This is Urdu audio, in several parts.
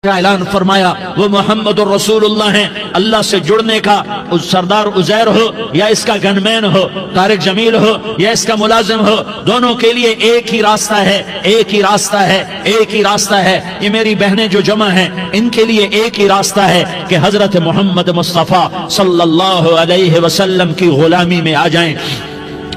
کا اعلان فرمایا وہ محمد الرسول اللہ ہیں. اللہ سے جڑنے کا سردار عزیر ہو یا اس کا گنمین ہو، طارق جمیل ہو یا اس کا ملازم ہو، دونوں کے لیے ایک ہی راستہ ہے، ایک ہی راستہ ہے، ایک ہی راستہ ہے. یہ میری بہنیں جو جمع ہیں ان کے لیے ایک ہی راستہ ہے کہ حضرت محمد مصطفیٰ صلی اللہ علیہ وسلم کی غلامی میں آ جائیں،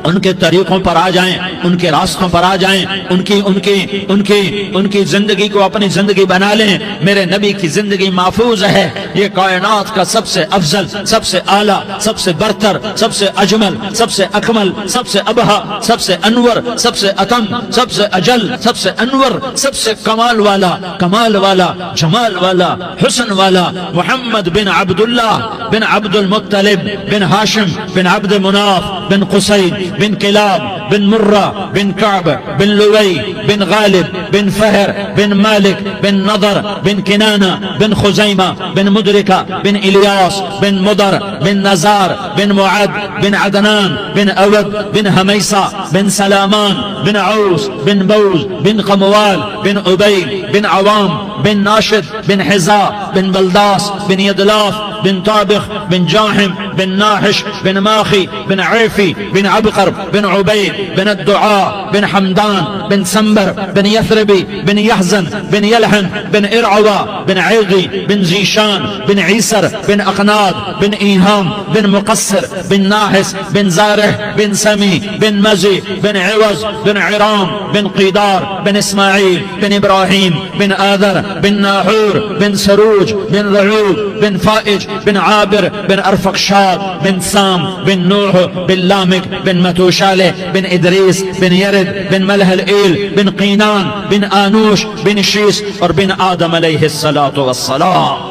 ان کے طریقوں پر آ جائیں، ان کے راستوں پر آ جائیں، ان کی زندگی کو اپنی زندگی بنا لیں. میرے نبی کی زندگی محفوظ ہے. یہ کائنات کا سب سے افضل، سب سے اعلیٰ، سب سے برتر، سب سے اجمل، سب سے اکمل، سب سے ابہا، سب سے انور، سب سے اتم، سب سے اجل، سب سے انور، سب سے کمال والا، جمال والا، حسن والا محمد بن عبداللہ بن عبد المطلب بن ہاشم بن عبد مناف بن قصی بن کلاب بن مرہ بن کعب بن لوی بن غالب بن فہر بن مالک بن نضر بن کنانہ بن خزیمہ بن مدرکہ بن الیاس بن مدر بن نزار بن معد بن عدنان بن اود بن حمیسہ بن سلامان بن عوس بن بوز بن قموال بن عبید بن عوام بن ناشد بن حزا بن بلداس بن یدلاف بن طابخ بن جاحم بن ناحش بن ماخی بن عیفی بن عبقر بن عبید بن الدعاء بن حمدان بن سنبر بن یثربی بن یحزن بن یلحن بن ارعوا بن عیغی بن زیشان بن عیسر بن اقناد بن ایہام بن مقصر بن ناحس بن زارح بن سمی بن مزی بن عوض بن عرام بن قیدار بن اسماعیل بن ابراہیم بن آذر بن ناحور بن سروج بن رعود بن فائج بن عابر بن ارفقشاد بن سام بن نوح بن لامک بن متوشالہ بن ادریس بن یرد بن ملح الایل بن قینان بن آنوش بن شیس اور بن آدم علیہ السلام.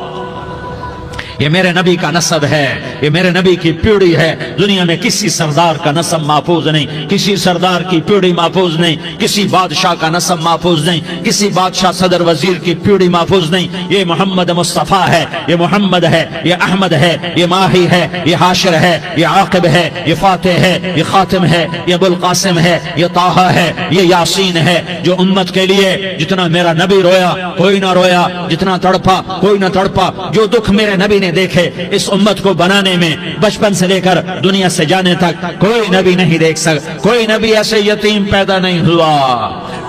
یہ میرے نبی کا نسب ہے، یہ میرے نبی کی پیڑھی ہے. دنیا میں کسی سردار کا نسب محفوظ نہیں، کسی سردار کی پیڑھی محفوظ نہیں، کسی بادشاہ کا نسب محفوظ نہیں، کسی بادشاہ صدر وزیر کی پیڑھی محفوظ نہیں. یہ محمد مصطفیٰ ہے، یہ محمد ہے، یہ احمد ہے، یہ ماہی ہے، یہ حاشر ہے، یہ عاقب ہے، یہ فاتح ہے، یہ خاتم ہے، یہ ابو القاسم ہے، یہ طٰہٰ ہے، یہ یاسین ہے. جو امت کے لیے جتنا میرا نبی رویا کوئی نہ رویا، جتنا تڑپا کوئی نہ تڑپا، جو دکھ میرے نبی نے دیکھے اس امت کو بنانے میں بچپن سے لے کر دنیا سے جانے تک کوئی نبی نہیں دیکھ سکتا. کوئی نبی ایسے یتیم پیدا نہیں ہوا،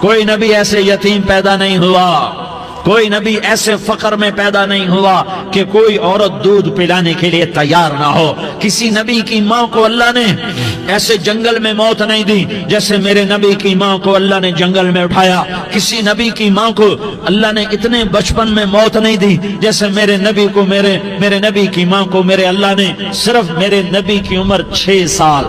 کوئی نبی ایسے یتیم پیدا نہیں ہوا، کوئی نبی ایسے فقر میں پیدا نہیں ہوا کہ کوئی عورت دودھ پلانے کے لیے تیار نہ ہو. کسی نبی کی ماں کو اللہ نے ایسے جنگل میں موت نہیں دی جیسے میرے نبی کی ماں کو اللہ نے جنگل میں اٹھایا. کسی نبی کی ماں کو اللہ نے اتنے بچپن میں موت نہیں دی جیسے میرے نبی کو میرے نبی کی ماں کو میرے اللہ نے صرف میرے نبی کی عمر 6 سال،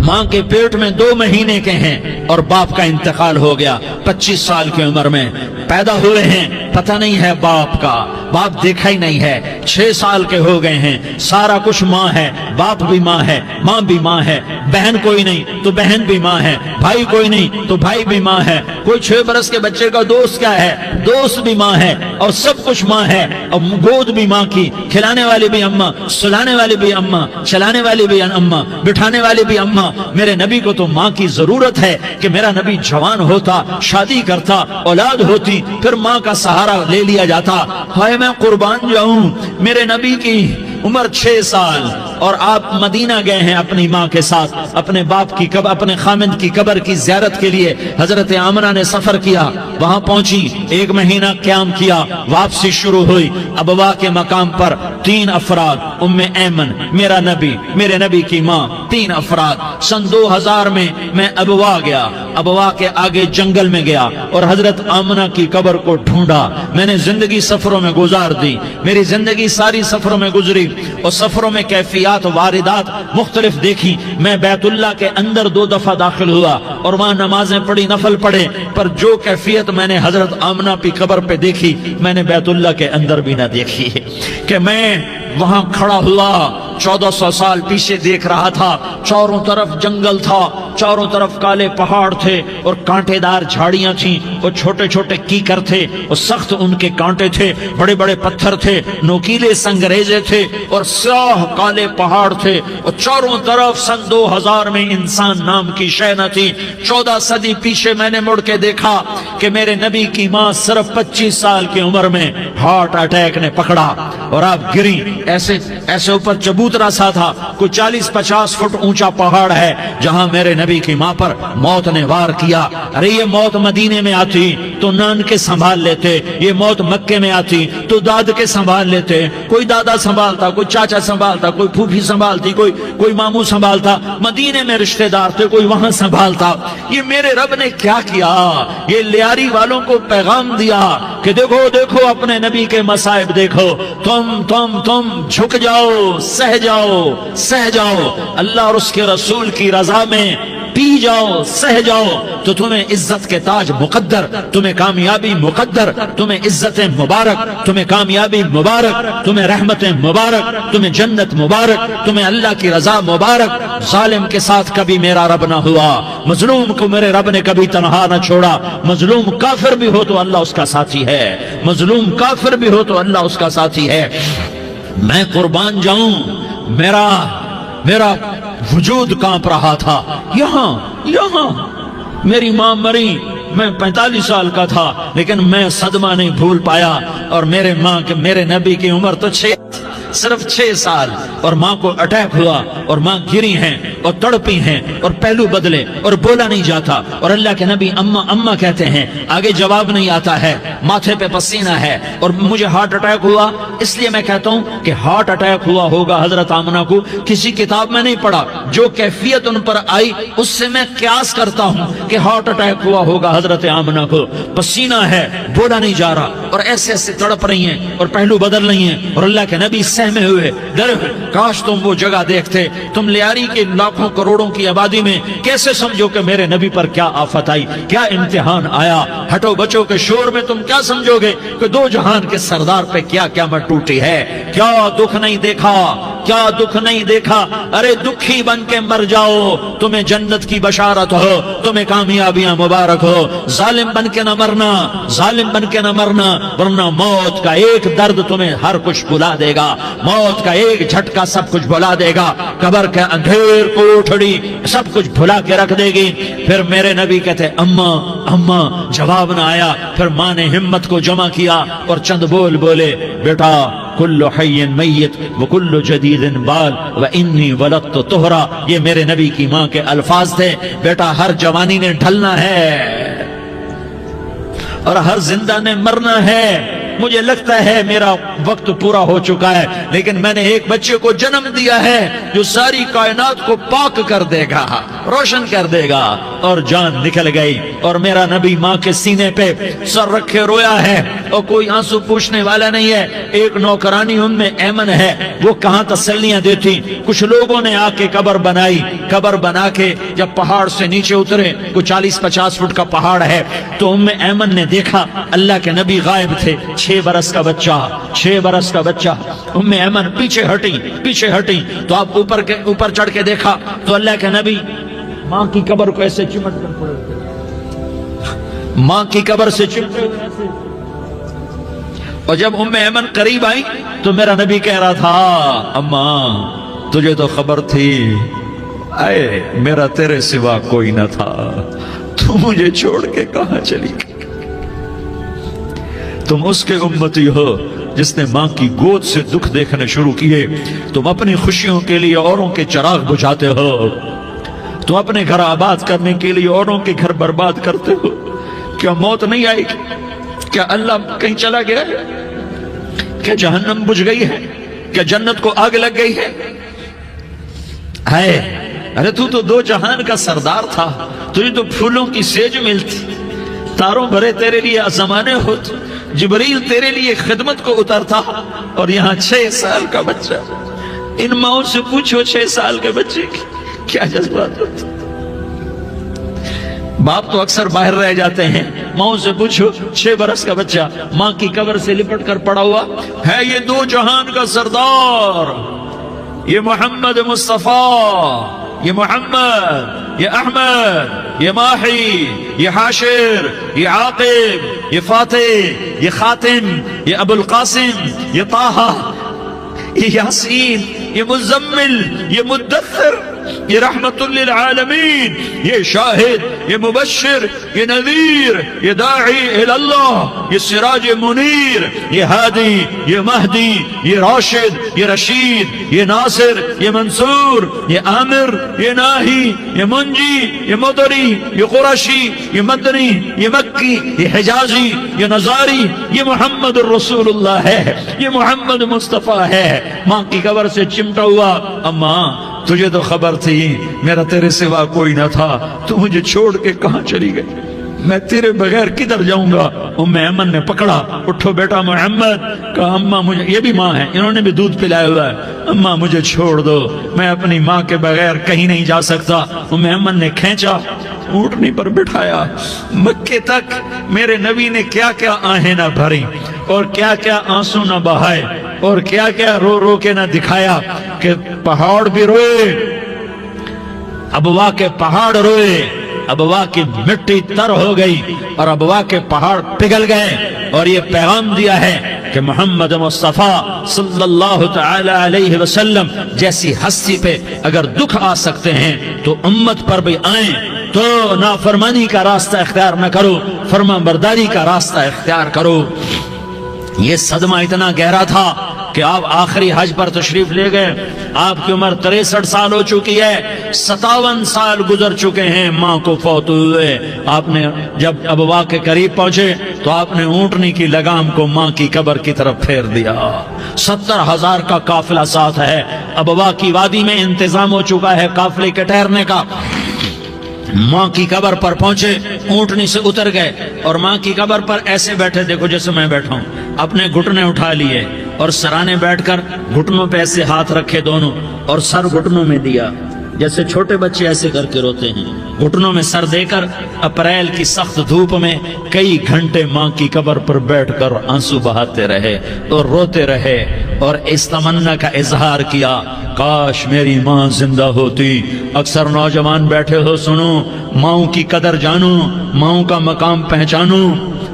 ماں کے پیٹ میں 2 مہینے کے ہیں اور باپ کا انتقال ہو گیا 25 سال کی عمر میں. پیدا ہوئے ہیں، پتہ نہیں ہے باپ کا، باپ دیکھا ہی نہیں ہے. 6 سال کے ہو گئے ہیں، سارا کچھ ماں ہے، باپ بھی ماں ہے، ماں بھی ماں ہے. بہن کوئی نہیں تو بہن بھی ماں ہے، بھائی کوئی نہیں تو بھائی بھی ماں ہے. کوئی 6 برس کے بچے کا دوست کیا ہے، دوست بھی ماں ہے، اور سب کچھ ماں ہے. اور گود بھی ماں کی، کھلانے والی بھی اماں، سلانے والی بھی اماں، چلانے والی بھی اماں، بٹھانے والی بھی اماں. میرے نبی کو تو ماں کی ضرورت ہے کہ میرا نبی جوان ہوتا، شادی کرتا، اولاد ہوتی، پھر ماں کا سہارا لے لیا جاتا. ہائے میں قربان جاؤں، میرے نبی کی عمر 6 سال اور آپ مدینہ گئے ہیں اپنی ماں کے ساتھ، اپنے باپ کی اپنے خامند کی قبر کی زیارت کے لیے. حضرت آمنہ نے سفر کیا، وہاں پہنچی، 1 مہینہ قیام کیا، واپسی شروع ہوئی. ابوا کے مقام پر 3 افراد، ام ایمن، میرا نبی، میرے نبی کی ماں، 3 افراد. سن 2000 میں ابوا گیا، ابوا کے آگے جنگل میں گیا اور حضرت آمنہ کی قبر کو ڈھونڈا. میں نے زندگی سفروں میں گزار دی، میری زندگی ساری سفروں میں گزری اور سفروں میں کیفیات واردات مختلف دیکھی. میں بیت اللہ کے اندر 2 دفعہ داخل ہوا اور وہاں نمازیں پڑھی، نفل پڑھے، پر جو کیفیت میں نے حضرت آمنہ کی قبر پہ دیکھی میں نے بیت اللہ کے اندر بھی نہ دیکھی. کہ میں وہاں کھڑا ہوا 1400 سال پیچھے دیکھ رہا تھا، چاروں طرف جنگل تھا، چاروں طرف کالے پہاڑ تھے اور کانٹے دار جھاڑیاں تھیں، اور چھوٹے چھوٹے کیکر تھے اور سخت ان کے کانٹے تھے، بڑے بڑے پتھر تھے، نوکیلے سنگریزے تھے اور سیاہ کالے پہاڑ تھے، اور چاروں طرف سن 2000 میں انسان نام کی شے نہ تھی۔ 14 صدی پیچھے میں نے مڑ کے دیکھا کہ میرے نبی کی ماں صرف 25 سال کی عمر میں ہارٹ اٹیک نے پکڑا اور آپ گری، ایسے ایسے اوپر چبوترا سا تھا، کوئی 40-50 فٹ اونچا پہاڑ ہے جہاں میرے نبی کی ماں پر موت نے وار کیا۔ ارے یہ موت مدینے میں آتی تو نان کے سنبھال لیتے، یہ موت مکے میں آتی تو داد کے سنبھال لیتے، کوئی دادا سنبھالتا، کوئی چاچا سنبھالتا، کوئی پھوپھی سنبھالتی، کوئی ماموں سنبھالتا، مدینے میں رشتہ دار تھے کوئی وہاں سنبھالتا۔ یہ میرے رب نے کیا کیا؟ یہ لیاری والوں کو پیغام دیا کہ دیکھو دیکھو اپنے نبی کے مصائب دیکھو، تم جھک جاؤ، سہ جاؤ، اللہ اور اس کے رسول کی رضا میں پی جاؤ، سہ جاؤ، تو تمہیں عزت کے تاج مقدر، تمہیں کامیابی مقدر، تمہیں عزت مبارک، تمہیں کامیابی مبارک، تمہیں رحمت مبارک، تمہیں جنت مبارک، تمہیں اللہ کی رضا مبارک۔ ظالم کے ساتھ کبھی میرا رب نہ ہوا، مظلوم کو میرے رب نے کبھی تنہا نہ چھوڑا۔ مظلوم کافر بھی ہو تو اللہ اس کا ساتھی ہے، مظلوم کافر بھی ہو تو اللہ اس کا ساتھی ہے۔ میں قربان جاؤں، میرا وجود کانپ رہا تھا۔ یہاں میری ماں مری، میں 45 سال کا تھا، لیکن میں صدمہ نہیں بھول پایا، اور میرے نبی کی عمر تو صرف 6 سال، اور ماں کو اٹیک ہوا اور ماں گری ہیں اور تڑپی ہیں اور پہلو بدلے اور بولا نہیں جاتا، اور اللہ کے نبی اماں کہتے ہیں، آگے جواب نہیں آتا ہے، ماتھے پہ پسینہ ہے، اور مجھے ہارٹ اٹیک ہوا۔ اس لیے میں کہتا ہوں کہ ہارٹ اٹیک ہوا ہوگا حضرت آمنہ کو، کسی کتاب میں نہیں پڑھا، جو کیفیت ان پر آئی اس سے میں قیاس کرتا ہوں کہ ہارٹ اٹیک ہوا ہوگا حضرت آمنہ کو۔ پسینہ ہے، بولا نہیں جا رہا، اور ایسے تڑپ رہی ہیں اور پہلو بدل رہی ہیں، اور اللہ کے نبی سہمے ہوئے ڈرے ہوئے۔ کاش تم وہ جگہ دیکھتے، تم لیاری کے لاکھوں کروڑوں کی آبادی میں کیسے سمجھو کہ میرے نبی پر کیا آفت آئی، کیا امتحان آیا۔ ہٹو بچوں کے شور میں تم کیا سمجھو گے کہ 2 جہان کے سردار پہ کیا قیامت ٹوٹی ہے۔ کیا دکھ نہیں دیکھا، کیا دکھ نہیں دیکھا؟ ارے دکھی بن کے مر جاؤ، تمہیں جنت کی بشارت ہو، تمہیں کامیابیاں مبارک ہو۔ ظالم بن کے نہ مرنا، ظالم بن کے نہ مرنا، ورنہ موت کا ایک درد تمہیں ہر کچھ بھلا دے گا، موت کا ایک جھٹکا سب کچھ بھلا دے گا، قبر کے اندھیر کوٹھڑی سب کچھ بھلا کے رکھ دے گی۔ پھر میرے نبی کہتے اماں، جواب نہ آیا۔ پھر ماں نے ہمت کو جمع کیا اور چند بول بولے، بیٹا کل حی میت وکل جدید بال وانی ولدت طہرا۔ یہ میرے نبی کی ماں کے الفاظ تھے، بیٹا ہر جوانی نے ڈھلنا ہے اور ہر زندہ نے مرنا ہے۔ مجھے لگتا ہے میرا وقت پورا ہو چکا ہے، لیکن میں نے ایک بچے کو جنم دیا ہے جو ساری کائنات کو پاک کر دے گا، روشن کر دے گا۔ اور جان نکل گئی، اور میرا نبی ماں کے سینے پہ سر رکھے رویا ہے، اور کوئی آنسو پوچھنے والا نہیں ہے۔ ایک نوکرانی ان میں ایمن ہے، وہ کہاں تسلیاں دیتی۔ کچھ لوگوں نے آ کے قبر بنائی، قبر بنا کے جب پہاڑ سے نیچے اترے، کوئی 40-50 فٹ کا پہاڑ ہے، تو ایمن نے دیکھا اللہ کے نبی غائب تھے۔ 6 برس کا بچہ، ایمن پیچھے ہٹی تو آپ اوپر چڑھ کے دیکھا تو اللہ کے نبی ماں کی قبر کو ایسے چمٹ کر پڑے، ماں کی قبر سے چمٹے ہوئے ایسے۔ اور جب ایمن قریب آئی تو میرا نبی کہہ رہا تھا، اماں تجھے تو خبر تھی، اے میرا تیرے سوا کوئی نہ تھا، تو مجھے چھوڑ کے کہاں چلی گئی؟ تم اس کے امتی ہو جس نے ماں کی گود سے دکھ دیکھنے شروع کیے۔ تم اپنی خوشیوں کے لیے اوروں کے چراغ بجھاتے ہو، تم اپنے گھر آباد کرنے کے لیے اوروں کے گھر برباد کرتے ہو۔ کیا موت نہیں آئے گی؟ کیا اللہ کہیں چلا گیا ہے؟ کیا جہنم بجھ گئی ہے؟ کیا جنت کو آگ لگ گئی ہے؟ ارے تو 2 جہان کا سردار تھا، تجھے تو پھولوں کی سیج ملتی، تاروں بھرے تیرے لیے زمانے ہوتے، جبریل تیرے لیے خدمت کو اترتا، اور یہاں 6 سال کا بچہ۔ ان ماؤں سے پوچھو 6 سال کے بچے کی کیا جذبات ہوتے۔ باپ تو اکثر باہر رہ جاتے ہیں، ماؤں سے پوچھو 6 برس کا بچہ ماں کی قبر سے لپٹ کر پڑا ہوا ہے۔ یہ 2 جہان کا سردار، یہ محمد مصطفیٰ، یہ محمد یہ احمد، یہ ماہی، یہ حاشر، یہ عاقب، یہ فاتح، یہ خاتم، یہ ابو القاسم، یہ طہ، یہ یاسین، یہ مزمل، یہ مدثر، یہ رحمت للعالمین، یہ شاہد، یہ مبشر، یہ نذیر، یہ داعی الاللہ، یہ سراج منیر، یہ ہادی، یہ مہدی، یہ راشد، یہ رشید، یہ ناصر، یہ منصور، یہ عامر، یہ ناہی، یہ منجی، یہ مدری، یہ قرشی، یہ مدنی، یہ مکی، یہ حجازی، یہ نظاری، یہ محمد الرسول اللہ ہے، یہ محمد مصطفیٰ ہے۔ ماں کی قبر سے چمٹا ہوا، اماں تجھے تو خبر تھی میرا تیرے سوا کوئی نہ تھا، تو مجھے چھوڑ کے کہاں چلی گئی، میں تیرے بغیر کدھر جاؤں گا؟ ام ایمن نے پکڑا، اٹھو بیٹا محمد، کہا اماں مجھے، یہ بھی ماں ہے، انہوں نے بھی دودھ پلایا ہوا ہے، اماں مجھے چھوڑ دو، میں اپنی ماں کے بغیر کہیں نہیں جا سکتا۔ ام ایمن نے کھینچا، اونٹنی پر بٹھایا، مکے تک میرے نبی نے کیا کیا آہیں نہ بھری اور کیا کیا آنسو نہ بہائے اور کیا کیا رو رو کے نہ دکھایا کہ پہاڑ بھی روئے، ابوا کے پہاڑ روئے، ابوا کی مٹی تر ہو گئی اور ابوا کے پہاڑ پگھل گئے، اور یہ پیغام دیا ہے کہ محمد مصطفیٰ صلی اللہ تعالی علیہ وسلم جیسی ہستی پہ اگر دکھ آ سکتے ہیں تو امت پر بھی آئیں، تو نافرمانی کا راستہ اختیار نہ کرو، فرما برداری کا راستہ اختیار کرو۔ یہ صدمہ اتنا گہرا تھا کہ آپ آخری حج پر تشریف لے گئے، آپ کی عمر 63 سال ہو چکی ہے، 57 سال گزر چکے ہیں ماں کو فوت ہوئے۔ آپ نے جب ابوا کے قریب پہنچے تو آپ نے اونٹنی کی لگام کو ماں کی قبر کی طرف پھیر دیا۔ 70,000 کا قافلہ ساتھ ہے، ابوا کی وادی میں انتظام ہو چکا ہے قافلے کے ٹھہرنے کا۔ ماں کی قبر پر پہنچے، اونٹنی سے اتر گئے اور ماں کی قبر پر ایسے بیٹھے، دیکھو جیسے میں بیٹھا ہوں، اپنے گھٹنے اٹھا لیے اور سرانے بیٹھ کر گھٹنوں پہ ایسے ہاتھ رکھے دونوں اور سر گھٹنوں میں دیا، جیسے چھوٹے بچے ایسے کر کے روتے ہیں، گھٹنوں میں سر دے کر اپریل کی سخت دھوپ میں کئی گھنٹے ماں کی قبر پر بیٹھ کر آنسو بہاتے رہے اور روتے رہے اور اس تمنا کا اظہار کیا، کاش میری ماں زندہ ہوتی۔ اکثر نوجوان بیٹھے ہو، سنو، ماؤں کی قدر جانو، ماؤں کا مقام پہچانو،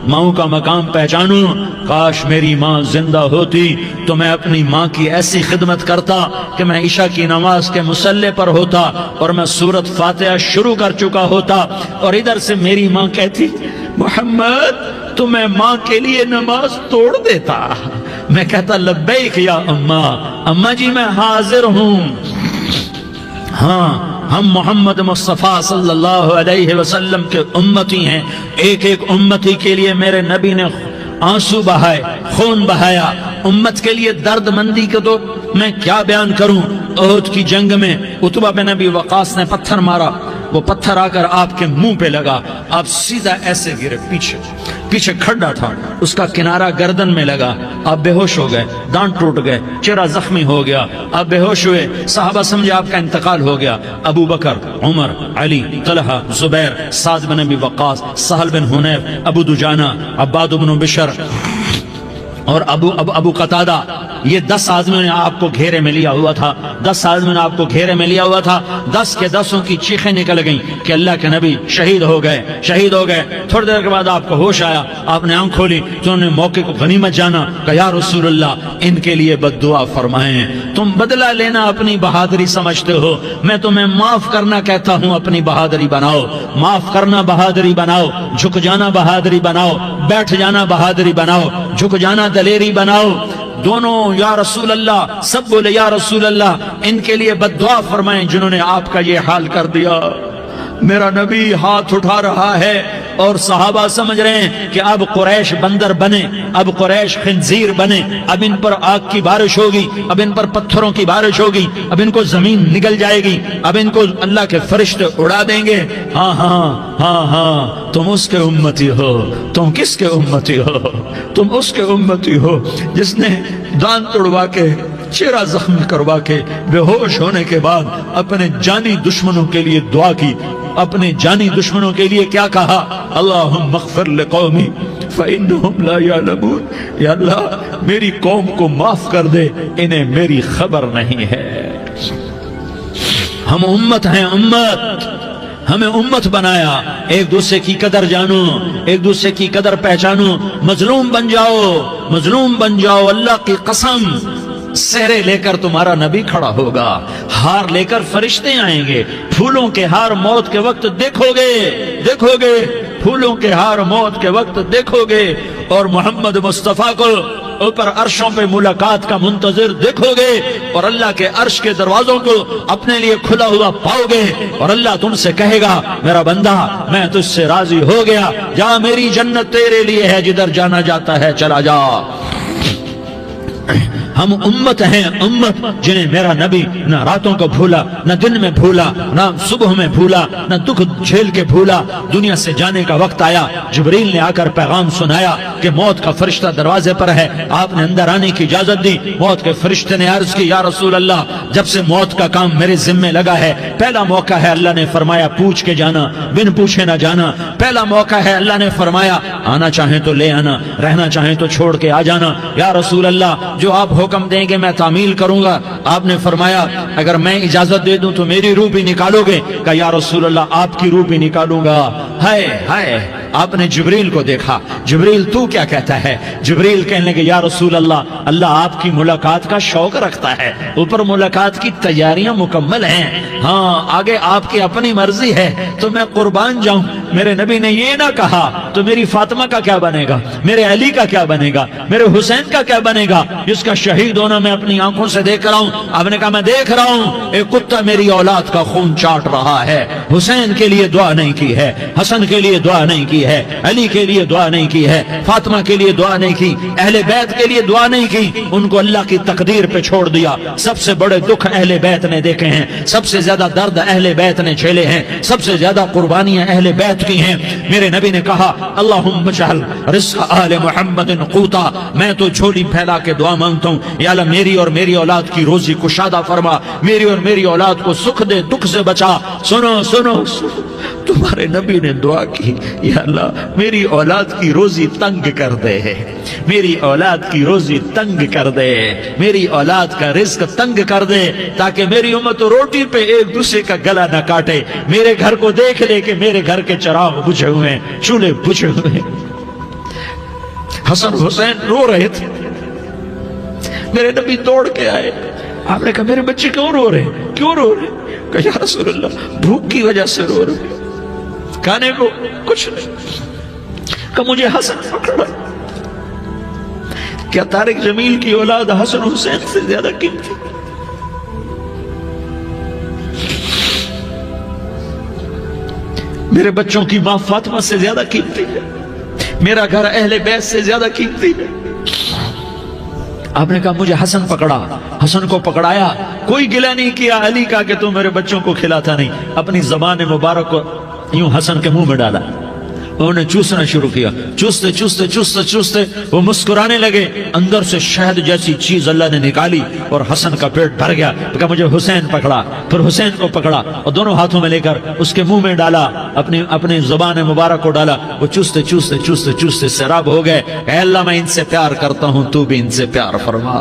ماؤں کا مقام پہچانو۔ کاش میری ماں زندہ ہوتی تو میں اپنی ماں کی ایسی خدمت کرتا کہ میں عشاء کی نماز کے مصلی پر ہوتا اور میں سورۃ فاتحہ شروع کر چکا ہوتا، اور ادھر سے میری ماں کہتی محمد تو میں ماں کے لیے نماز توڑ دیتا، میں کہتا لبیک یا اماں، اماں جی میں حاضر ہوں۔ ہاں، ہم محمد مصطفیٰ صلی اللہ علیہ وسلم کے امتی ہیں، ایک ایک امتی کے لیے میرے نبی نے آنسو بہائے، خون بہایا، امت کے لیے درد مندی کو تو میں کیا بیان کروں۔ احد کی جنگ میں عتبہ بن ابی وقاص نے پتھر مارا، وہ پتھر آ کر آپ کے منہ پہ لگا، آپ سیدھا ایسے گرے، پیچھے کھڈا تھا، اس کا کنارہ گردن میں لگا، آپ بے ہوش ہو گئے، دانت ٹوٹ گئے، چہرہ زخمی ہو گیا، آپ بے ہوش ہوئے، صحابہ سمجھے آپ کا انتقال ہو گیا۔ ابو بکر، عمر، علی، طلحہ، زبیر، سعد بن ابی وقاص، سہل بن حنیف، ابو دجانہ، عباد بن بشر اور ابو قتادہ، یہ 10 آدمیوں نے آپ کو گھیرے میں لیا ہوا تھا، 10 آدمیوں نے آپ کو گھیرے میں لیا ہوا تھا، 10 کے 10 کی چیخیں نکل گئیں کہ اللہ کے نبی شہید ہو گئے، شہید ہو گئے۔ تھوڑی دیر کے بعد آپ کو ہوش آیا، آپ نے آنکھ کھولی تو انہوں نے موقع کو غنیمت جانا کہ یا رسول اللہ ان کے لیے بد دعا فرمائیں، تم بدلہ لینا اپنی بہادری سمجھتے ہو، میں تمہیں معاف کرنا کہتا ہوں، اپنی بہادری بناؤ، معاف کرنا بہادری بناؤ، جھک جانا بہادری بناؤ، بیٹھ جانا بہادری بناؤ، جھک جانا دلیری بناؤ۔ دونوں یا رسول اللہ، سب بولے یا رسول اللہ، ان کے لیے بد دعا فرمائیں جنہوں نے آپ کا یہ حال کر دیا۔ میرا نبی ہاتھ اٹھا رہا ہے اور صحابہ سمجھ رہے ہیں کہ اب قریش بندر بنے، اب قریش خنزیر بنے، اب ان پر آگ کی بارش ہوگی، اب ان پر پتھروں کی بارش ہوگی، اب ان کو زمین نگل جائے گی، اب ان کو اللہ کے فرشتے اڑا دیں گے۔ ہاں ہاں ہاں ہاں، تم اس کے امتی ہو، تم کس کے امتی ہو؟ تم اس کے امتی ہو جس نے دانت توڑوا کے، چہرہ زخمی کروا کے، بے ہوش ہونے کے بعد اپنے جانی دشمنوں کے لیے دعا کی، اپنے جانی دشمنوں کے لیے کیا کہا؟ اللہم اغفر لقومی فإنہم لا یعلمون، یا اللہ میری قوم کو معاف کر دے، انہیں میری خبر نہیں ہے۔ ہم امت ہیں، امت ہمیں امت بنایا، ایک دوسرے کی قدر جانو، ایک دوسرے کی قدر پہچانو، مظلوم بن جاؤ، مظلوم بن جاؤ، اللہ کی قسم سہرے لے کر تمہارا نبی کھڑا ہوگا، ہار لے کر فرشتے آئیں گے، پھولوں کے ہار موت کے وقت دیکھو گے، دیکھو گے پھولوں کے ہار موت کے وقت دیکھو گے، اور محمد مصطفیٰ کو اوپر عرشوں پہ ملاقات کا منتظر دیکھو گے، اور اللہ کے عرش کے دروازوں کو اپنے لیے کھلا ہوا پاؤ گے، اور اللہ تم سے کہے گا میرا بندہ میں تجھ سے راضی ہو گیا، جا میری جنت تیرے لیے ہے، جدھر جانا جاتا ہے چلا جا۔ ہم امت ہیں، امت جنہیں میرا نبی نہ راتوں کو بھولا، نہ دن میں بھولا، نہ صبح میں بھولا، نہ دکھ جھیل کے بھولا۔ دنیا سے جانے کا وقت آیا، جبریل نے آ کر پیغام سنایا کہ موت کا فرشتہ دروازے پر ہے، آپ نے اندر آنے کی اجازت دی۔ موت کے فرشتے نے عرض کی یا رسول اللہ، جب سے موت کا کام میرے ذمے لگا ہے، پہلا موقع ہے اللہ نے فرمایا پوچھ کے جانا، بن پوچھے نہ جانا، پہلا موقع ہے اللہ نے فرمایا آنا چاہیں تو لے آنا، رہنا چاہیں تو چھوڑ کے آ جانا۔ یا رسول اللہ جو آپ حکم دیں گے میں تعمیل کروں گا۔ آپ نے فرمایا اگر میں اجازت دے دوں تو میری روح بھی نکالو گے؟ کہ یا رسول اللہ آپ کی روح بھی نکالوں گا۔ ہائے ہائے، آپ نے جبریل کو دیکھا، جبریل تو کیا کہتا ہے؟ جبریل کہنے لگے یا رسول اللہ، اللہ آپ کی ملاقات کا شوق رکھتا ہے، اوپر ملاقات کی تیاریاں مکمل ہیں، ہاں آگے آپ کی اپنی مرضی ہے تو میں قربان جاؤں۔ میرے نبی نے یہ نہ کہا تو میری فاطمہ کا کیا بنے گا، میرے علی کا کیا بنے گا، میرے حسین کا کیا بنے گا جس کا شہید ہونا میں اپنی آنکھوں سے دیکھ رہا ہوں۔ آپ نے کہا میں دیکھ رہا ہوں ایک کتا میری اولاد کا خون چاٹ رہا ہے، حسین کے لیے دعا نہیں کی ہے، حسن کے لیے دعا نہیں کی ہے، علی کے لیے دعا نہیں کی ہے، فاطمہ کے لیے دعا نہیں کی، اہل بیت کے لیے دعا نہیں کی، ان کو اللہ کی تقدیر پہ چھوڑ دیا۔ سب سے بڑے دکھ اہل بیت نے دیکھے ہیں، سب سے زیادہ درد اہل بیت نے جھیلے ہیں، سب سے زیادہ قربانیاں اہل بیت کی ہیں۔ میرے نبی نے کہا اللہم اجعل رزق آل محمد قوتا، میں تو جھولی پھیلا کے دعا مانگتا ہوں یا اللہ میری اور میری اولاد کی روزی کشادہ فرما، میری اور میری اولاد کو سکھ دے، دکھ سے بچا۔ سنو سنو تمہارے نبی نے دعا کی یا اللہ میری اولاد کی روزی تنگ کر دے، میری اولاد کی روزی تنگ کر دے، میری اولاد کا رزق تنگ کر دے، تاکہ میری امت روٹی پہ ایک دوسرے کا گلا نہ کاٹے، میرے گھر کو دیکھ لے کہ میرے گھر کے چراغ بجھے ہوئے ہیں، چولہے بجھے ہوئے ہیں۔ حسن حسین رو رہے تھے، میرے نبی دوڑ کے آئے، آپ نے کہا میرے بچے کیوں رو رہے ہیں، کیوں رو رہے ہیں؟ کہا یا رسول اللہ بھوک کی وجہ سے رو رہے ہیں، کھانے کو کچھ نہیں۔ کہ مجھے حسن پکڑا، کیا طارق جمیل کی اولاد حسن حسین سے زیادہ قیمتی؟ میرے بچوں کی ماں فاطمہ سے زیادہ قیمتی ہے، میرا گھر اہل بیت سے زیادہ قیمتی ہے۔ آپ نے کہا مجھے حسن پکڑا، حسن کو پکڑایا، کوئی گلہ نہیں کیا علی کا کہ تو میرے بچوں کو کھلاتا نہیں، اپنی زبان مبارک کو یوں حسن کے منہ میں ڈالا، انہوں نے چوسنا شروع کیا، چوستے چوستے چوستے چوستے وہ مسکرانے لگے، اندر سے شہد جیسی چیز اللہ نے نکالی اور حسن کا پیٹ بھر گیا۔ کہا مجھے حسین پکڑا، پھر حسین کو پکڑا اور دونوں ہاتھوں میں لے کر اس کے منہ میں ڈالا، اپنی زبان مبارک کو ڈالا، وہ چوستے چوستے چوستے چوستے سیراب ہو گئے۔ اے اللہ میں ان سے پیار کرتا ہوں، تو بھی ان سے پیار فرما،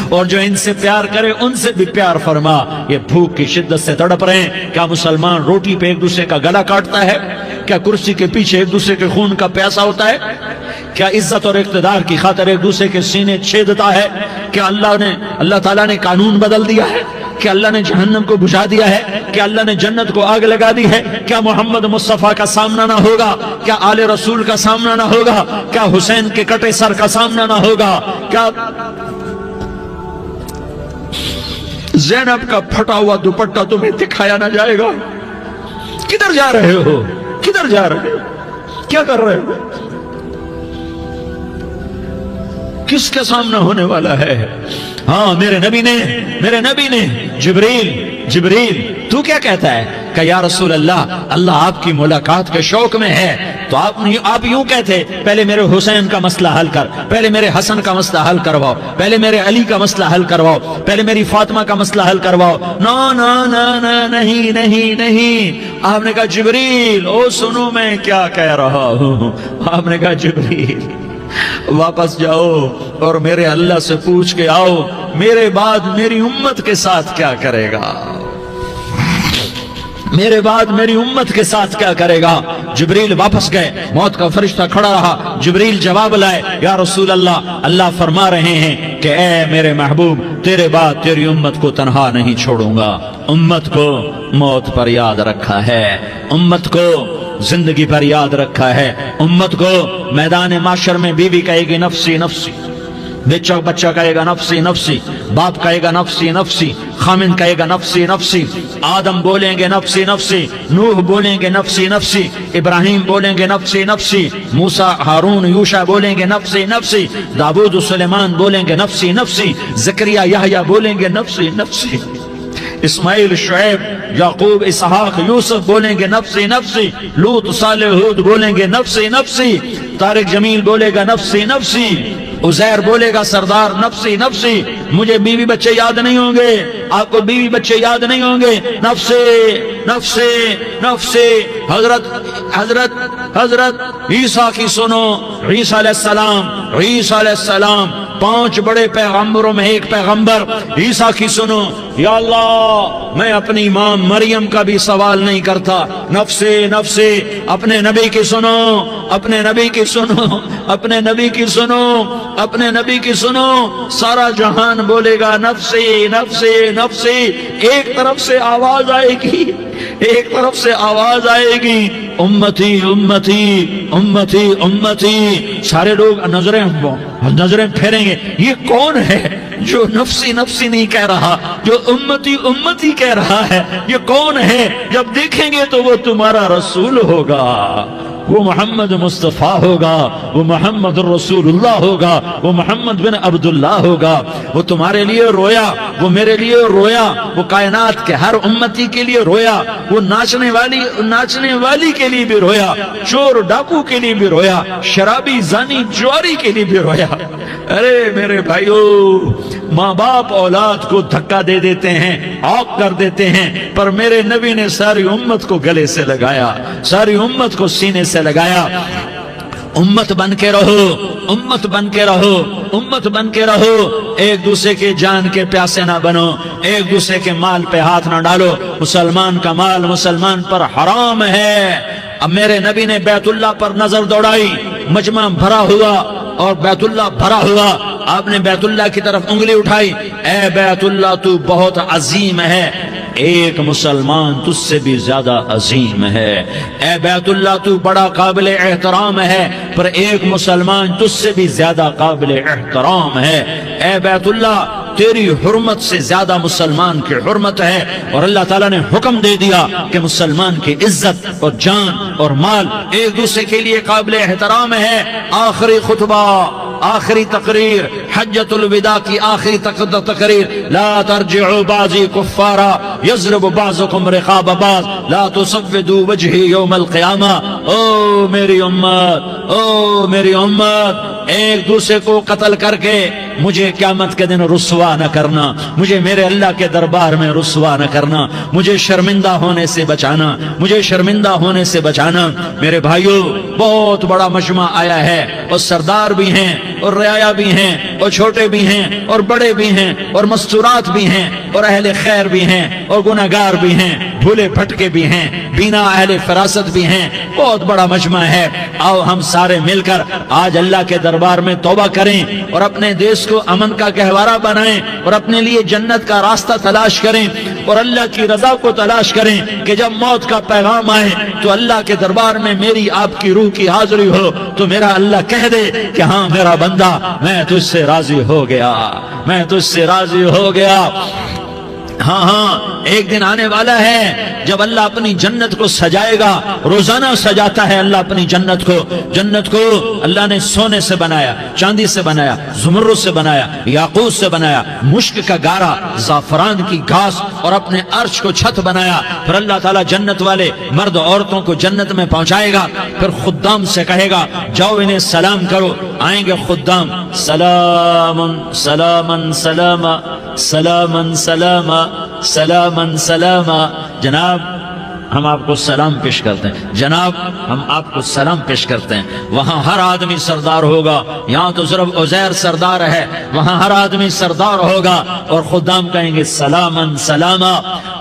اور جو ان سے پیار کرے ان سے بھی پیار فرما۔ یہ بھوک کی شدت سے تڑپ رہے ہیں، کیا مسلمان روٹی پہ ایک دوسرے کا گلا کاٹتا ہے؟ کیا کرسی کے پیچھے ایک دوسرے کے خون کا پیاسا ہوتا ہے؟ کیا عزت اور اقتدار کی خاطر ایک دوسرے کے سینے چھیدتا ہے؟ کیا اللہ تعالیٰ نے قانون بدل دیا ہے؟ کیا اللہ نے جہنم کو بجھا دیا ہے؟ کیا اللہ نے جنت کو آگ لگا دی ہے؟ کیا محمد مصطفیٰ کا سامنا نہ ہوگا؟ کیا آل رسول کا سامنا نہ ہوگا؟ کیا حسین کے کٹے سر کا سامنا نہ ہوگا؟ کیا زینب کا پھٹا ہوا دوپٹہ تمہیں دکھایا نہ جائے گا؟ کدھر جا رہے ہو؟ کدھر جا رہے ہو؟ کیا کر رہے ہو؟ کس کے سامنا ہونے والا ہے؟ ہاں میرے نبی نے جبریل تو کیا کہتا ہے؟ کہ یا رسول اللہ آپ کی ملاقات کے شوق میں ہے، تو آپ یوں کہتے پہلے میرے حسین کا مسئلہ حل کر، پہلے میرے حسن کا مسئلہ حل کرواؤ، پہلے میرے علی کا مسئلہ حل کرواؤ، پہلے میری فاطمہ کا مسئلہ حل کرواؤ۔ نہیں۔ آپ نے کہا جبریل او سنو میں کیا کہہ رہا ہوں۔ آپ نے کہا جبریل واپس جاؤ اور میرے اللہ سے پوچھ کے آؤ میرے بعد میری امت کے ساتھ کیا کرے گا۔ میرے بعد میری امت کے ساتھ کیا کرے گا؟ جبریل واپس گئے، موت کا فرشتہ کھڑا رہا، جبریل جواب لائے، یا رسول اللہ، اللہ فرما رہے ہیں کہ اے میرے محبوب، تیرے بعد تیری امت کو تنہا نہیں چھوڑوں گا۔ امت کو موت پر یاد رکھا ہے، امت کو زندگی پر یاد رکھا ہے، امت کو میدان معاشر میں بیوی کہے گی نفسی نفسی، بچہ کہے گا نفسی نفسی، باپ کہے گا نفسی نفسی، خامن کہے گا نفسی نفسی، آدم بولیں گے نفسی نفسی، نوح بولیں گے نفسی نفسی، ابراہیم بولیں گے نفسی نفسی، موسیٰ ہارون یوشع بولیں گے نفسی نفسی، داؤد و سلیمان بولیں گے نفسی نفسی، زکریا یحییٰ بولیں گے نفسی نفسی، اسماعیل شعیب یعقوب اسحاق یوسف بولیں گے نفسی نفسی، لوط صالح ہود بولیں گے نفسی نفسی، طارق جمیل بولے گا نفسی نفسی، عزیر بولے گا سردار نفسی نفسی، مجھے بیوی بچے یاد نہیں ہوں گے، آپ کو بیوی بچے یاد نہیں ہوں گے، نفسی نفسی نفسی۔ حضرت عیسیٰ کی سنو، عیسیٰ علیہ السلام 5 بڑے پیغمبروں میں ایک پیغمبر عیسیٰ کی سنو، یا اللہ میں اپنی ماں مریم کا بھی سوال نہیں کرتا، نفسی نفسی۔ اپنے نبی کی سنو، اپنے نبی کی سنو، اپنے نبی کی سنو، اپنے نبی کی سنو، سارا جہان بولے گا نفسی نفسی نفسی۔ ایک طرف سے آواز آئے گی، ایک طرف سے آواز آئے گی، امتی امتی امتی امتی۔ سارے لوگ نظریں پھیریں گے، یہ کون ہے جو نفسی نفسی نہیں کہہ رہا، جو امتی امتی کہہ رہا ہے؟ یہ کون ہے؟ جب دیکھیں گے تو وہ تمہارا رسول ہوگا، وہ محمد مصطفیٰ ہوگا، وہ محمد الرسول اللہ ہوگا، وہ محمد بن عبداللہ ہوگا۔ وہ تمہارے لیے رویا، وہ میرے لیے رویا، وہ کائنات کے ہر امتی کے لیے رویا، وہ ناچنے والی کے لیے بھی رویا، چور ڈاکو کے لیے بھی رویا، شرابی زانی جواری کے لیے بھی رویا۔ ارے میرے بھائیو، ماں باپ اولاد کو دھکا دے دیتے ہیں، عاق کر دیتے ہیں، پر میرے نبی نے ساری امت کو گلے سے لگایا، ساری امت کو سینے سے لگایا۔ امت بن کے رہو، امت بن کے رہو، امت بن کے رہو، ایک دوسرے کے جان کے پیاسے نہ بنو، ایک دوسرے کے مال پہ ہاتھ نہ ڈالو۔ مسلمان کا مال مسلمان پر حرام ہے۔ اب میرے نبی نے بیت اللہ پر نظر دوڑائی، مجمع بھرا ہوا اور بیت اللہ بھرا ہوا، آپ نے بیت اللہ کی طرف انگلی اٹھائی، اے بیت اللہ تو بہت عظیم ہے، ایک مسلمان تجھ سے بھی زیادہ عظیم ہے۔ اے بیت اللہ تو بڑا قابل احترام ہے، پر ایک مسلمان تجھ سے بھی زیادہ قابل احترام ہے۔ اے بیت اللہ تیری حرمت سے زیادہ مسلمان کی حرمت ہے، اور اللہ تعالیٰ نے حکم دے دیا کہ مسلمان کی عزت اور جان اور مال ایک دوسرے کے لیے قابل احترام ہے۔ آخری خطبہ، آخری تقریر، حجۃ الوداع کی آخری تقریر، لا ترجعوا بعضی کفارا یضرب بعضکم رقاب بعض لا تسودوا وجہی یوم القیامہ۔ او میری امت، او میری امت، ایک دوسرے کو قتل کر کے مجھے قیامت کے دن رسوا نہ کرنا، مجھے میرے اللہ کے دربار میں رسوا نہ کرنا، مجھے شرمندہ ہونے سے بچانا، مجھے شرمندہ ہونے سے بچانا۔ میرے بھائیو، بہت بڑا مجمع آیا ہے، اور سردار بھی ہیں اور رعایا بھی ہیں اور چھوٹے بھی ہیں اور بڑے بھی ہیں اور مستورات بھی ہیں اور اہل خیر بھی ہیں اور گناہگار بھی ہیں، بھولے بھٹکے بھی ہیں، بینا اہل فراست بھی ہیں، بہت بڑا مجمع ہے۔ آؤ ہم سارے مل کر آج اللہ کے دربار میں توبہ کریں اور اپنے دیش کو امن کا گہوارہ بنائیں اور اپنے لیے جنت کا راستہ تلاش کریں اور اللہ کی رضا کو تلاش کریں، کہ جب موت کا پیغام آئے تو اللہ کے دربار میں میری آپ کی روح کی حاضری ہو تو میرا اللہ کہہ دے کہ ہاں میرا بندہ، میں تجھ سے راضی ہو گیا، میں تجھ سے راضی ہو گیا۔ ہاں ہاں، ایک دن آنے والا ہے جب اللہ اپنی جنت کو سجائے گا، روزانہ سجاتا ہے اللہ اپنی جنت کو۔ جنت کو اللہ نے سونے سے بنایا، چاندی سے بنایا، زمرد سے بنایا، یاقوت سے بنایا، مشک کا گارا، زعفران کی گھاس اور اپنے عرش کو چھت بنایا۔ پھر اللہ تعالیٰ جنت والے مرد عورتوں کو جنت میں پہنچائے گا، پھر خدام سے کہے گا جاؤ انہیں سلام کرو۔ آئیں گے خدام، سلام سلام سلام سلام سلام سلام سلام۔ جناب ہم آپ کو سلام پیش کرتے ہیں، جناب ہم آپ کو سلام پیش کرتے ہیں۔ وہاں ہر آدمی سردار ہوگا، یہاں تو صرف عزیر سردار ہے، وہاں ہر آدمی سردار ہوگا، اور خدام کہیں گے سلامن سلاما،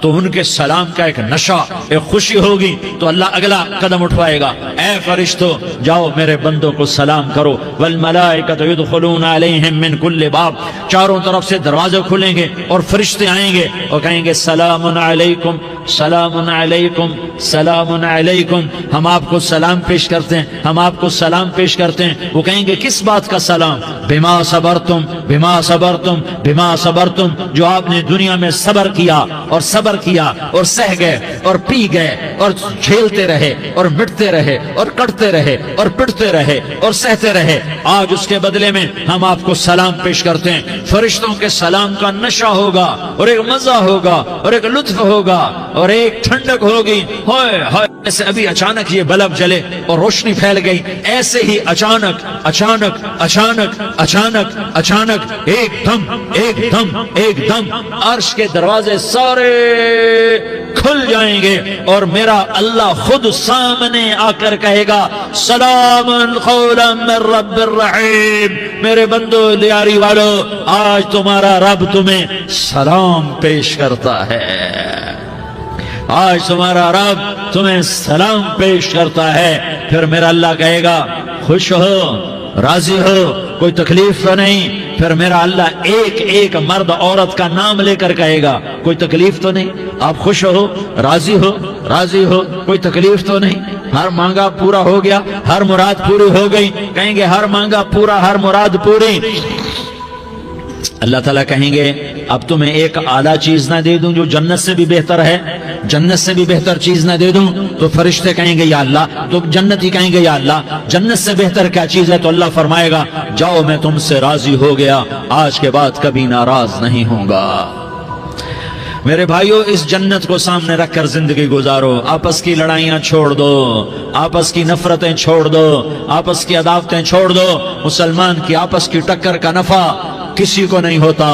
تو ان کے سلام کا ایک نشہ، ایک خوشی ہوگی، تو اللہ اگلا قدم اٹھوائے گا، اے فرشتوں جاؤ میرے بندوں کو سلام کرو، والملائکۃ یدخلون علیہم من کل باب، چاروں طرف سے دروازے کھلیں گے اور فرشتے آئیں گے اور کہیں گے سلام علیکم سلام علیکم سلام علیکم، ہم آپ کو سلام پیش کرتے ہیں، ہم آپ کو سلام پیش کرتے ہیں۔ وہ کہیں گے کس بات کا سلام؟ بما صبرتم بما صبرتم بما صبرتم، جو آپ نے دنیا میں صبر کیا اور صبر کیا اور سہ گئے اور پی گئے اور جھیلتے رہے اور مٹتے رہے اور کٹتے رہے اور پٹتے رہے اور سہتے رہے، آج اس کے بدلے میں ہم آپ کو سلام پیش کرتے ہیں۔ فرشتوں کے سلام کا نشہ ہوگا اور ایک مزہ ہوگا اور ایک لطف ہوگا اور ایک ٹھنڈک ہوگی، ہائے ہائے، ایسے ابھی اچانک یہ بلب جلے اور روشنی پھیل گئی، ایسے ہی اچانک اچانک اچانک اچانک اچانک ایک دم ایک دم ایک دم عرش کے دروازے سارے کھل جائیں گے اور میرا اللہ خود سامنے آ کر کہے گا سلام قولا من رب الرحیم، میرے بندو لیاری والو، آج تمہارا رب تمہیں سلام پیش کرتا ہے، آج تمہارا رب تمہیں سلام پیش کرتا ہے۔ پھر میرا اللہ کہے گا خوش ہو، راضی ہو، کوئی تکلیف تو نہیں؟ پھر میرا اللہ ایک ایک مرد عورت کا نام لے کر کہے گا کوئی تکلیف تو نہیں؟ آپ خوش ہو، راضی ہو، راضی ہو، کوئی تکلیف تو نہیں؟ ہر مانگا پورا ہو گیا، ہر مراد پوری ہو گئی؟ کہیں گے ہر مانگا پورا، ہر مراد پوری۔ اللہ تعالیٰ کہیں گے اب تمہیں ایک اعلیٰ چیز نہ دے دوں جو جنت سے بھی بہتر ہے؟ جنت سے بھی بہتر چیز نہ دے دوں؟ تو فرشتے کہیں گے یا اللہ، تو جنتی کہیں گے یا اللہ جنت سے بہتر کیا چیز ہے؟ تو اللہ فرمائے گا جاؤ میں تم سے راضی ہو گیا، آج کے بعد کبھی ناراض نہیں ہوں گا۔ میرے بھائیو، اس جنت کو سامنے رکھ کر زندگی گزارو، آپس کی لڑائیاں چھوڑ دو، آپس کی نفرتیں چھوڑ دو، آپس کی عداوتیں چھوڑ دو۔ مسلمان کی آپس کی ٹکر کا نفع کسی کو نہیں ہوتا،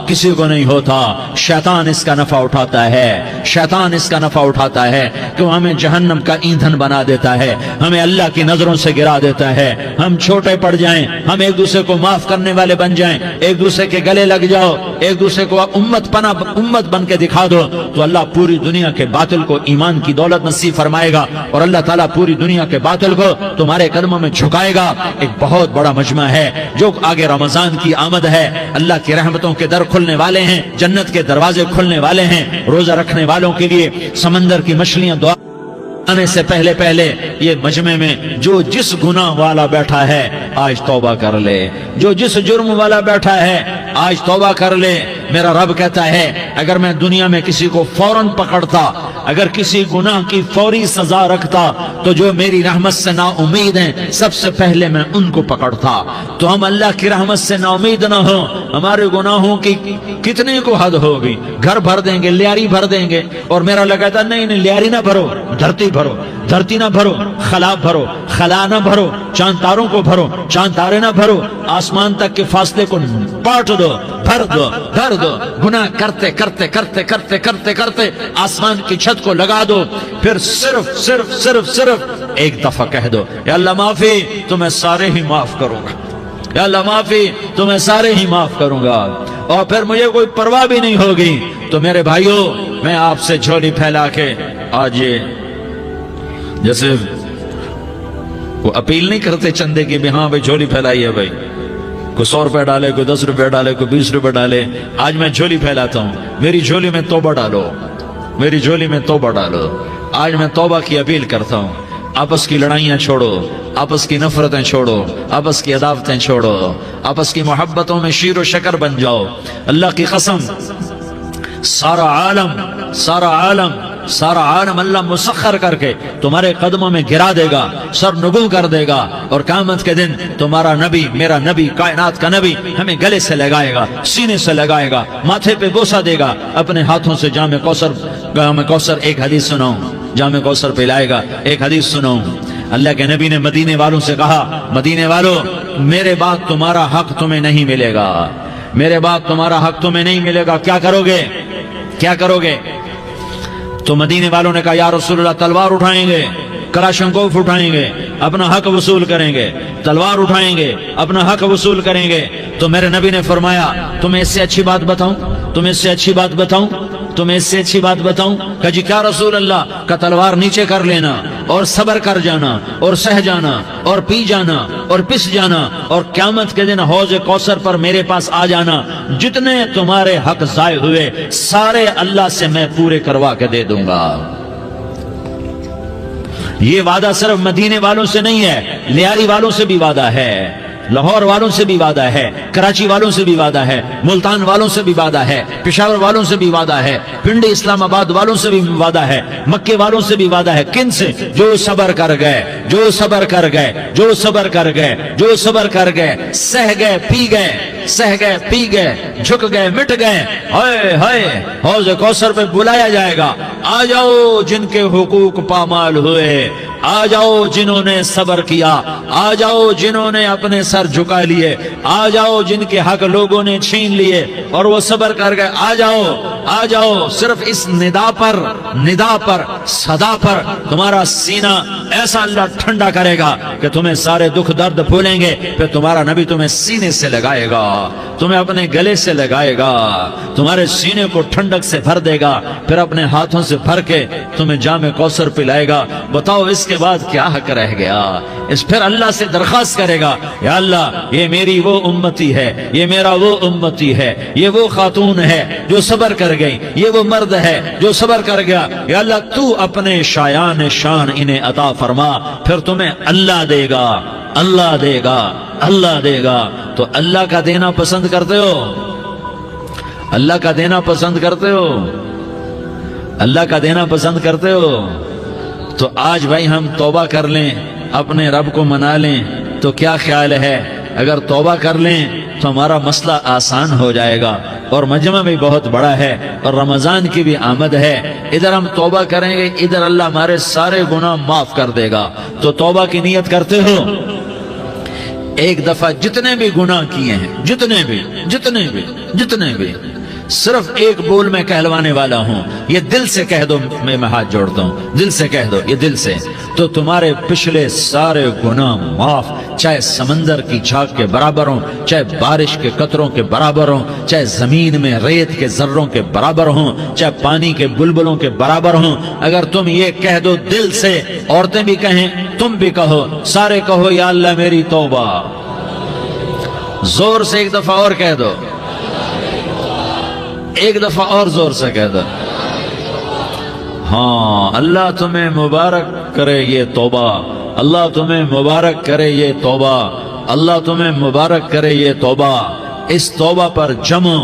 کسی کو نہیں ہوتا، شیطان اس کا نفع اٹھاتا ہے، شیطان اس کا نفع اٹھاتا ہے کہ وہ ہمیں جہنم کا ایندھن بنا دیتا ہے، ہمیں اللہ کی نظروں سے گرا دیتا ہے، ہم چھوٹے پڑ جائیں، ہم ایک دوسرے کو معاف کرنے والے بن جائیں، ایک دوسرے کے گلے لگ جاؤ، ایک دوسرے کو امت بن کے دکھا دو، تو اللہ پوری دنیا کے باطل کو ایمان کی دولت نصیب فرمائے گا، اور اللہ تعالیٰ پوری دنیا کے باطل کو تمہارے قدموں میں جھکائے گا۔ ایک بہت بڑا مجمع ہے جو آگے رمضان کی آمد ہے، اللہ کی رحمتوں کے در کھلنے والے ہیں، جنت کے دروازے کھلنے والے ہیں، روزہ رکھنے والوں کے لیے سمندر کی مچھلیاں دعا آنے سے پہلے پہلے یہ مجمع میں جو جس گناہ والا بیٹھا ہے آج توبہ کر لے، جو جس جرم والا بیٹھا ہے آج توبہ کر لے۔ میرا رب کہتا ہے اگر میں دنیا میں کسی کو فوراً پکڑتا، اگر کسی گناہ کی فوری سزا رکھتا، تو جو میری رحمت سے نا امید ہیں سب سے پہلے میں ان کو پکڑتا۔ تو ہم اللہ کی رحمت سے نا امید نہ ہوں، ہمارے گناہوں کی کتنے کو حد ہوگی، گھر بھر دیں گے، لیاری بھر دیں گے، اور میرا اللہ کہتا نہیں نہیں لیاری نہ بھرو، دھرتی بھرو، دھرتی نہ بھرو، خلا بھرو، خلا نہ بھرو، چاند تاروں کو بھرو، چاند تارے نہ بھرو، آسمان تک کے فاصلے کو پاٹ دو، بھر دو، بھر دو، گناہ کرتے کرتے کرتے کرتے کرتے کرتے آسمان کی چھت کو لگا دو، پھر صرف صرف صرف صرف ایک دفعہ کہہ دو یا اللہ معافی، تو میں سارے ہی معاف کروں گا، یا اللہ معافی، تو میں سارے ہی معاف کروں گا، اور پھر مجھے کوئی پرواہ بھی نہیں ہوگی۔ تو میرے بھائیوں، میں آپ سے جھولی پھیلا کے آج یہ جیسے وہ اپیل نہیں کرتے چندے کی بھی ہاں بھائی جھولی پھیلائی ہے، بھائی کوئی 100 روپے ڈالے، کوئی 10 روپے ڈالے، کوئی 20 روپے ڈالے، آج میں جھولی پھیلاتا ہوں، میری جھولی میں توبہ ڈالو، میری جھولی میں توبہ ڈالو۔ آج میں توبہ کی اپیل کرتا ہوں، آپس کی لڑائیاں چھوڑو، آپس کی نفرتیں چھوڑو، آپس کی عداوتیں چھوڑو، آپس کی محبتوں میں شیر و شکر بن جاؤ۔ اللہ کی قسم، سارا عالم اللہ مسخر کر کے تمہارے قدموں میں گرا دے گا، سر نگوں کر دے گا، اور قیامت کے دن تمہارا نبی، میرا نبی، کائنات کا نبی ہمیں گلے سے لگائے گا، سینے سے لگائے گا، ماتھے پہ بوسہ دے گا، اپنے ہاتھوں سے جام کوثر ایک حدیث سناؤں، جام کوثر پلائے گا، ایک حدیث سناؤں۔ اللہ کے نبی نے مدینے والوں سے کہا، مدینے والوں میرے بعد تمہارا حق تمہیں نہیں ملے گا، میرے بعد تمہارا حق تمہیں نہیں ملے گا، کیا کرو گے؟ کیا کرو گے؟ تو مدینے والوں نے کہا یا رسول اللہ تلوار اٹھائیں گے، کراشنکوف اٹھائیں گے، اپنا حق وصول کریں گے، تلوار اٹھائیں گے، اپنا حق وصول کریں گے۔ تو میرے نبی نے فرمایا تمہیں اس سے اچھی بات بتاؤں، تمہیں اس سے اچھی بات بتاؤں، تمہیں اس سے اچھی بات بتاؤں؟ کہا جی کیا رسول اللہ؟ کا تلوار نیچے کر لینا اور صبر کر جانا اور سہ جانا اور پی جانا اور پس جانا اور قیامت کے دن حوض کوثر پر میرے پاس آ جانا، جتنے تمہارے حق ضائع ہوئے سارے اللہ سے میں پورے کروا کے دے دوں گا۔ یہ وعدہ صرف مدینے والوں سے نہیں ہے، لیاری والوں سے بھی وعدہ ہے، لاہور والوں سے بھی وعدہ ہے، کراچی والوں سے بھی وعدہ ہے، ملتان والوں سے بھی وعدہ ہے، پشاور والوں سے بھی وعدہ ہے، پنڈی اسلام آباد والوں سے بھی وعدہ ہے، مکے والوں سے بھی وعدہ ہے۔ کن سے؟ جو صبر کر گئے، جو صبر کر گئے، جو صبر کر گئے، جو صبر کر گئے، سہ گئے پی گئے، سہ گئے پی گئے، جھک گئے مٹ گئے، ہائے ہائے حوض کوثر پہ بلایا جائے گا، آ جاؤ جن کے حقوق پامال ہوئے، آ جاؤ جنہوں نے صبر کیا، آ جاؤ جنہوں نے اپنے سر جھکا لیے، آ جاؤ جن کے حق لوگوں نے چھین لیے اور وہ صبر کر گئے، آ جاؤ آ جاؤ۔ صرف اس ندا پر صدا پر تمہارا سینہ ایسا اللہ ٹھنڈا کرے گا کہ تمہیں سارے دکھ درد بھولیں گے، پھر تمہارا نبی تمہیں سینے سے لگائے گا، تمہیں اپنے گلے سے لگائے گا، تمہارے سینے کو ٹھنڈک سے بھر دے گا، پھر اپنے ہاتھوں سے بھر کے تمہیں جام کوثر پلائے گا۔ بتاؤ اس کے بعد کیا حق رہ گیا؟ اس پھر اللہ سے درخواست کرے گا یا اللہ یہ میری وہ امتی ہے، یہ میرا وہ امتی ہے، یہ وہ خاتون ہے جو صبر کر گئی، یہ وہ مرد ہے جو صبر کر گیا، یا اللہ تو اپنے شایان شان انہیں عطا فرما، پھر تمہیں اللہ دے گا، اللہ دے گا، اللہ دے گا۔ تو اللہ کا دینا پسند کرتے ہو؟ اللہ کا دینا پسند کرتے ہو؟ اللہ کا دینا پسند کرتے ہو؟ تو آج بھائی ہم توبہ کر لیں، اپنے رب کو منا لیں، تو کیا خیال ہے اگر توبہ کر لیں تو ہمارا مسئلہ آسان ہو جائے گا، اور مجمع بھی بہت بڑا ہے اور رمضان کی بھی آمد ہے، ادھر ہم توبہ کریں گے، ادھر اللہ ہمارے سارے گناہ معاف کر دے گا۔ تو توبہ کی نیت کرتے ہو؟ ایک دفعہ جتنے بھی گناہ کیے ہیں، جتنے بھی صرف ایک بول میں کہلوانے والا ہوں، یہ دل سے کہہ دو، میں ہاتھ جوڑتا ہوں، دل سے کہہ دو، یہ دل سے، تو تمہارے پچھلے سارے گناہ معاف، چاہے سمندر کی جھاگ کے برابر ہوں، چاہے بارش کے قطروں کے برابر ہوں، چاہے زمین میں ریت کے ذروں کے برابر ہوں، چاہے پانی کے بلبلوں کے برابر ہوں۔ اگر تم یہ کہہ دو دل سے، عورتیں بھی کہیں، تم بھی کہو، سارے کہو یا اللہ میری توبہ، زور سے ایک دفعہ اور کہہ دو، ایک دفعہ اور زور سے کہہ دو۔ ہاں اللہ تمہیں مبارک کرے یہ توبہ، اللہ تمہیں مبارک کرے یہ توبہ، اللہ تمہیں مبارک کرے یہ توبہ۔ اس توبہ پر جمو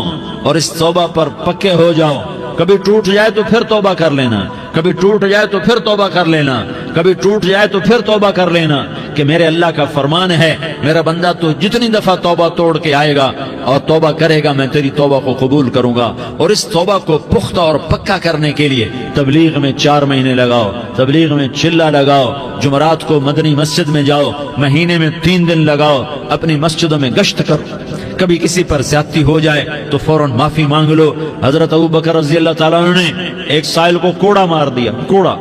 اور اس توبہ پر پکے ہو جاؤ۔ کبھی ٹوٹ جائے تو پھر توبہ کر لینا، کبھی ٹوٹ جائے تو پھر توبہ کر لینا، کبھی ٹوٹ جائے تو پھر توبہ کر لینا، کہ میرے اللہ کا فرمان ہے میرا بندہ تو جتنی دفعہ توبہ توڑ کے آئے گا اور توبہ کرے گا میں تیری توبہ کو قبول کروں گا۔ اور اس توبہ کو پختہ اور پکا کرنے کے لیے تبلیغ میں 4 مہینے لگاؤ، تبلیغ میں چلہ لگاؤ، جمعرات کو مدنی مسجد میں جاؤ، مہینے میں 3 دن لگاؤ، اپنی مسجدوں میں گشت کرو۔ کبھی کسی پر زیادتی ہو جائے تو فوراً معافی مانگ لو۔ حضرت ابوبکر رضی اللہ تعالیٰ عنہ نے ایک سائل کو کوڑا مار دیا، کوڑا،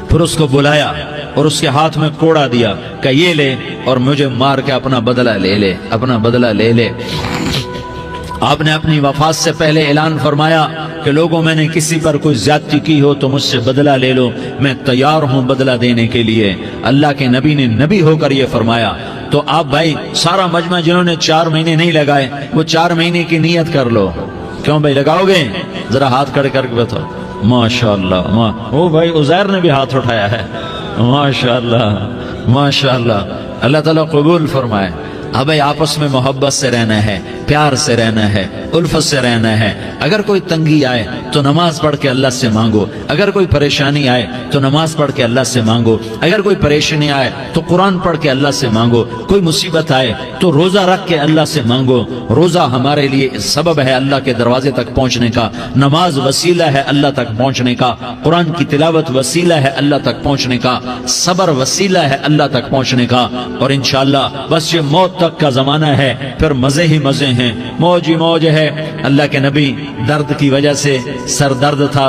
پھر اس کو بلایا اور اس کے ہاتھ میں کوڑا دیا کہ یہ لے اور مجھے مار کے اپنا بدلہ لے لے، اپنا بدلہ لے لے۔ آپ نے اپنی وفات سے پہلے اعلان فرمایا کہ لوگوں میں نے کسی پر کوئی زیادتی کی ہو تو مجھ سے بدلہ لے لو، میں تیار ہوں بدلہ دینے کے لیے۔ اللہ کے نبی نے نبی ہو کر یہ فرمایا۔ تو آپ بھائی سارا مجمع جنہوں نے 4 مہینے نہیں لگائے وہ 4 مہینے کی نیت کر لو۔ کیوں بھائی لگاؤ گے؟ ذرا ہاتھ کھڑے کر کے بتاؤ۔ ماشاءاللہ، وہ بھائی عزیر نے بھی ہاتھ اٹھایا ہے، ماشاءاللہ ماشاءاللہ، اللہ تعالیٰ قبول فرمائے۔ اب آپس میں محبت سے رہنا ہے، پیار سے رہنا ہے، الفت سے رہنا ہے۔ اگر کوئی تنگی آئے تو نماز پڑھ کے اللہ سے مانگو، اگر کوئی پریشانی آئے تو نماز پڑھ کے اللہ سے مانگو، اگر کوئی پریشانی آئے تو قرآن پڑھ کے اللہ سے مانگو، کوئی مصیبت آئے تو روزہ رکھ کے اللہ سے مانگو۔ روزہ ہمارے لیے سبب ہے اللہ کے دروازے تک پہنچنے کا، نماز وسیلہ ہے اللہ تک پہنچنے کا، قرآن کی تلاوت وسیلہ ہے اللہ تک پہنچنے کا، صبر وسیلہ ہے اللہ تک پہنچنے کا۔ اور انشاءاللہ بس یہ موت تک کا زمانہ ہے، پھر مزے ہی مزے ہیں، موج ہی موج ہے۔ اللہ کے نبی درد کی وجہ سے سر درد تھا،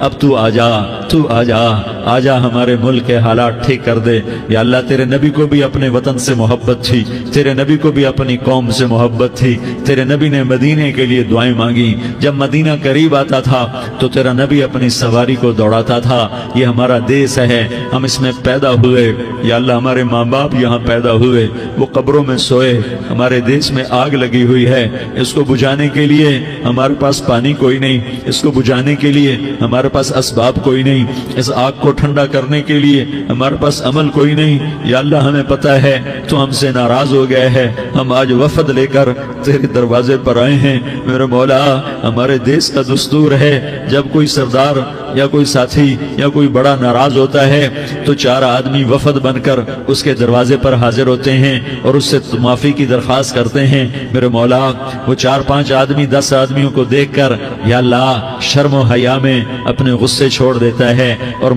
اب تو آجا، تو آجا، آجا ہمارے ملک کے حالات ٹھیک کر دے۔ یا اللہ تیرے نبی کو بھی اپنے وطن سے محبت تھی، تیرے نبی کو بھی اپنی قوم سے محبت تھی، تیرے نبی نے مدینے کے لیے دعائیں مانگی، جب مدینہ قریب آتا تھا تو تیرا نبی اپنی سواری کو دوڑاتا تھا۔ یہ ہمارا دیس ہے، ہم اس میں پیدا ہوئے، یا اللہ ہمارے ماں باپ یہاں پیدا ہوئے، وہ قبروں میں سوئے، ہمارے دیس میں آگ لگی ہوئی ہے، اس کو بجھانے کے لیے ہمارے پاس پانی کوئی نہیں، اس کو بجھانے کے لیے ہمارے پاس اسباب کوئی نہیں، اس آگ کو ٹھنڈا کرنے کے لیے ہمارے پاس عمل کوئی نہیں۔ یا اللہ ہمیں پتہ ہے تو ہم سے ناراض ہو گئے ہیں، ہم آج وفد لے کر تیرے دروازے پر آئے ہیں۔ میرے مولا ہمارے دیس کا دستور ہے، جب کوئی سردار یا کوئی ساتھی یا کوئی بڑا ناراض ہوتا ہے تو 4 آدمی وفد بن کر اس کے دروازے پر حاضر ہوتے ہیں اور اس سے معافی کی درخواست کرتے ہیں۔ میرے مولا وہ 4-5 آدمی 10 آدمیوں کو دیکھ کر یا اللہ شرم و حیا میں اپنے غصے چھوڑ دیتا ہے اور